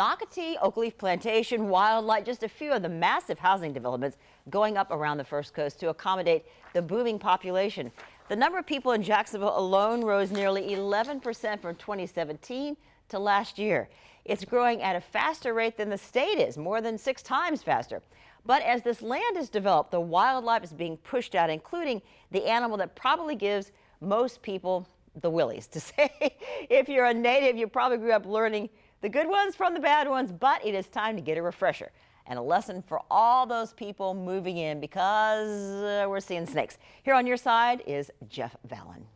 Nocatee, Oak Leaf Plantation, Wildlight, just a few of the massive housing developments going up around the First Coast to accommodate the booming population. The number of people in Jacksonville alone rose nearly 11% from 2017 to last year. It's growing at a faster rate than the state is, more than 6 times faster. But as this land is developed, the wildlife is being pushed out, including the animal that probably gives most people the willies. To say, if you're a native, you probably grew up learning the good ones from the bad ones, but it is time to get a refresher and a lesson for all those people moving in because we're seeing snakes. Here on your side is Jeff Vallon.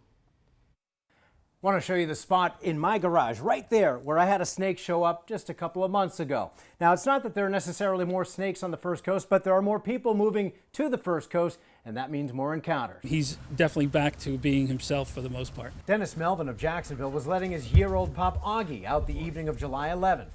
Want to show you the spot in my garage right there where I had a snake show up just a couple of months ago. Now, it's not that there are necessarily more snakes on the First Coast, but there are more people moving to the First Coast, and that means more encounters. He's definitely back to being himself for the most part. Dennis Melvin of Jacksonville was letting his year-old pup Augie out the evening of July 11th.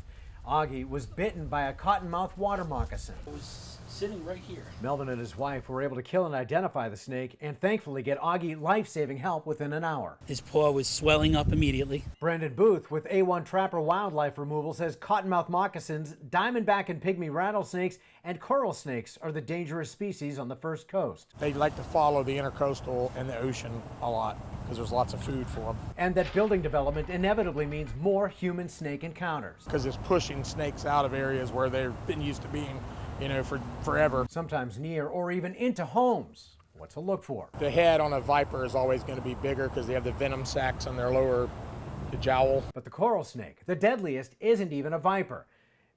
Augie was bitten by a cottonmouth water moccasin. It was sitting right here. Melvin and his wife were able to kill and identify the snake and thankfully get Augie life-saving help within an hour. His paw was swelling up immediately. Brandon Booth with A1 Trapper Wildlife Removal says cottonmouth moccasins, diamondback and pygmy rattlesnakes, and coral snakes are the dangerous species on the First Coast. They like to follow the intercoastal and the ocean a lot because there's lots of food for them. And that building development inevitably means more human-snake encounters. Because it's pushing snakes out of areas where they've been used to being, for forever. Sometimes near or even into homes. What to look for? The head on a viper is always going to be bigger because they have the venom sacs on their lower jowl. But the coral snake, the deadliest, isn't even a viper.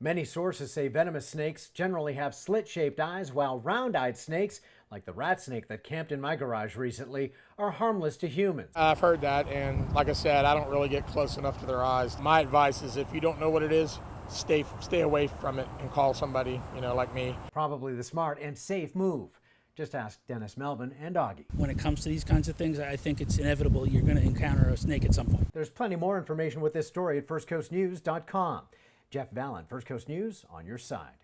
Many sources say venomous snakes generally have slit-shaped eyes, while round-eyed snakes, like the rat snake that camped in my garage recently, are harmless to humans. I've heard that, and like I said, I don't really get close enough to their eyes. My advice is if you don't know what it is, stay away from it and call somebody, like me. Probably the smart and safe move. Just ask Dennis Melvin and Augie. When it comes to these kinds of things, I think it's inevitable you're going to encounter a snake at some point. There's plenty more information with this story at firstcoastnews.com. Jeff Vallon, First Coast News, on your side.